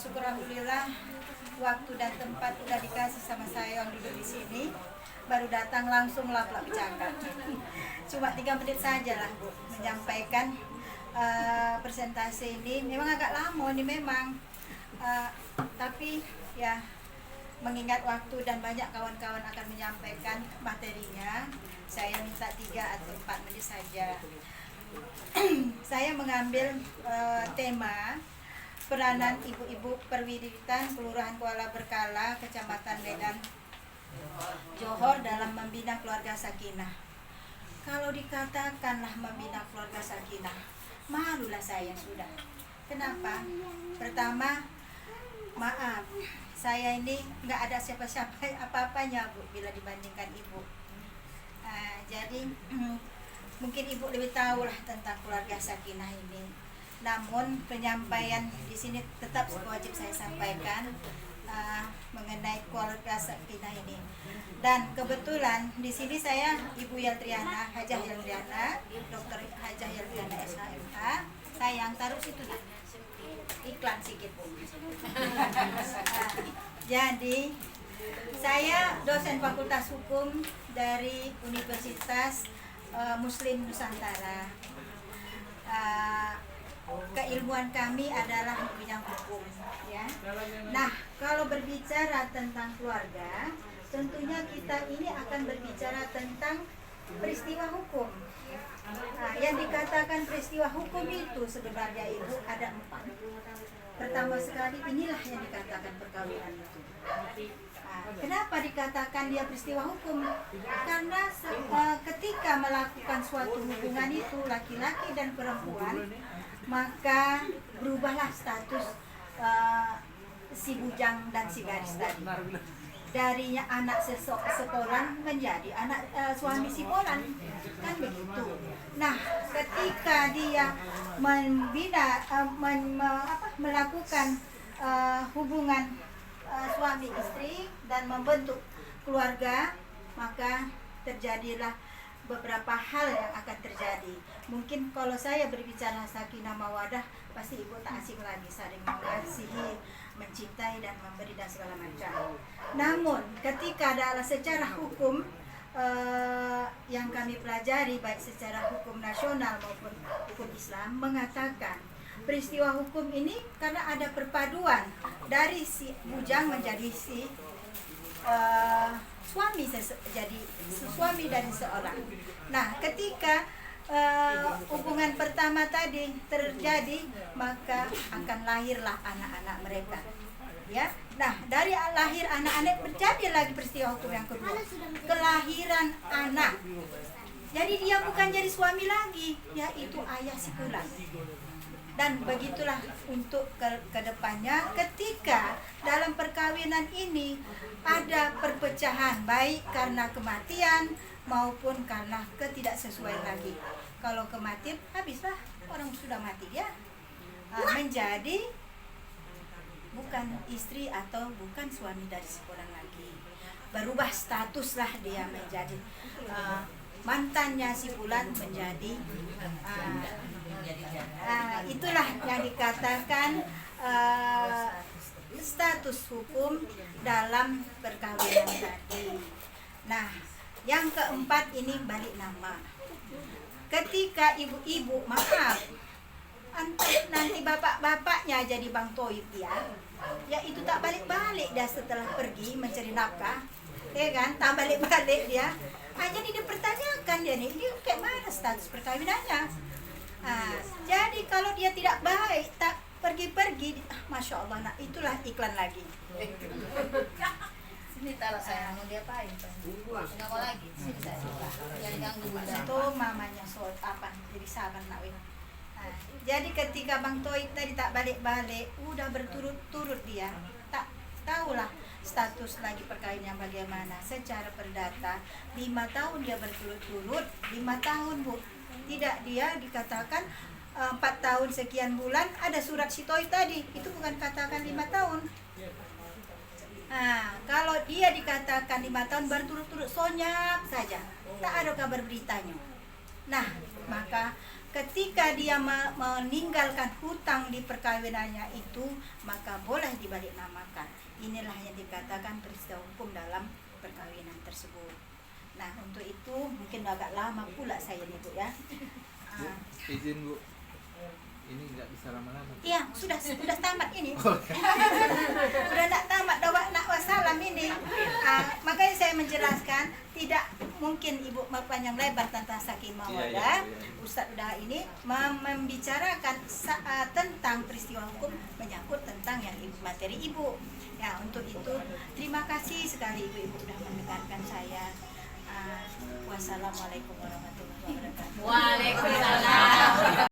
bersyukur alhamdulillah waktu dan tempat udah dikasih sama saya yang duduk di sini. Baru datang langsung lap-lap cakap. Cuma 3 menit saja lah Bu menyampaikan presentasi ini. Memang agak lama ini memang, tapi ya mengingat waktu dan banyak kawan-kawan akan menyampaikan materinya, saya minta 3 atau 4 menit saja. Saya mengambil tema peranan ibu-ibu perwiritan Kelurahan Kuala Berkala, Kecamatan Medan, Johor dalam membina keluarga sakinah. Kalau dikatakanlah membina keluarga sakinah, malulah saya sudah. Kenapa? Pertama, maaf, saya ini nggak ada siapa-siapa apa-apanya Bu bila dibandingkan Ibu. Jadi mungkin Ibu lebih tahu lah tentang keluarga sakinah ini. Namun penyampaian di sini tetap wajib saya sampaikan mengenai keluarga sakinah ini. Dan kebetulan di sini saya Ibu Yeltriana, Hajah Yeltriana, Dr. Hajah Yeltriana SHMH. Sayang taruh situ lah. Iklan sedikit Bu. Jadi saya dosen Fakultas Hukum dari Universitas Muslim Nusantara. Keilmuan kami adalah bidang hukum, ya. Nah, kalau berbicara tentang keluarga, tentunya kita ini akan berbicara tentang peristiwa hukum. Yang dikatakan peristiwa hukum itu sebenarnya Ibu ada 4. Pertama sekali inilah yang dikatakan perkawinan itu. Kenapa dikatakan dia peristiwa hukum? Karena ketika melakukan suatu hubungan itu laki-laki dan perempuan, maka berubahlah status si bujang dan si gadis tadi. Darinya anak sepolan menjadi anak suami si polan, kan begitu. Nah, ketika dia membina melakukan hubungan suami istri dan membentuk keluarga, maka terjadilah beberapa hal yang akan terjadi. Mungkin kalau saya berbicara sakinah mawadah, pasti Ibu tak asing lagi, saling mengasihi, mencintai dan memberi dan segala macam. Namun ketika adalah secara hukum yang kami pelajari, baik secara hukum nasional maupun hukum Islam, mengatakan peristiwa hukum ini karena ada perpaduan dari si bujang menjadi si suami, jadi suami dari seorang. Nah, ketika hubungan pertama tadi terjadi, maka akan lahirlah anak-anak mereka, ya. Nah, dari lahir anak-anak terjadi lagi peristiwa hukum yang kedua, kelahiran anak. Jadi dia bukan jadi suami lagi, yaitu ayah si pulang. Dan begitulah untuk kedepannya, ketika dalam perkawinan ini ada perpecahan, baik karena kematian maupun karena ketidaksesuaian lagi. Kalau kematian, habislah, orang sudah mati ya, menjadi bukan istri atau bukan suami dari seorang lagi. Berubah statuslah dia menjadi mantannya si fulan menjadi itulah yang dikatakan status hukum dalam perkawinan tadi. Nah, yang keempat ini balik nama. Ketika ibu-ibu, maaf, nanti bapak-bapaknya jadi Bang Toib ya itu tak balik-balik dia setelah pergi mencari nafkah, ya kan, tak balik-balik dia. Jadi dipertanyakan dia nih, ini kayak mana status perkawinannya. Jadi kalau dia tidak baik, tak pergi-pergi, Masya Allah, nah itulah iklan lagi. Sini taruh saya, mau diapain? Nggak mau lagi, sini saya. Jangan ganggu bunda. Itu mamanya soal apa, jadi saban nak win. Jadi ketika Bang Toib tadi tak balik-balik, udah berturut-turut dia, tak tahulah status lagi perkawinannya bagaimana. Secara perdata 5 tahun dia berturut-turut, 5 tahun Bu. Tidak, dia dikatakan 4 tahun sekian bulan, ada surat si Toib tadi, itu bukan katakan 5 tahun. Kalau dia dikatakan 5 tahun berturut-turut, sonyap saja, tak ada kabar beritanya. Nah, maka ketika dia meninggalkan hutang di perkawinannya itu, maka boleh dibalik namakan. Inilah yang dikatakan peristiwa hukum dalam perkawinan tersebut. Nah, untuk itu mungkin agak lama pula saya nih Bu ya. Bu, izin Bu, ini nggak bisa lama-lama. Iya, sudah tamat ini. Sudah nak tamat, nak wassalam ini. Makanya saya menjelaskan, tidak mungkin Ibu panjang lebar tentang saking mawadah. Ustadz udah ini membicarakan tentang peristiwa hukum menyangkut tentang yang materi Ibu. Ya, untuk itu terima kasih sekali Ibu sudah mendengarkan saya. Wassalamualaikum warahmatullahi wabarakatuh. Waalaikumsalam.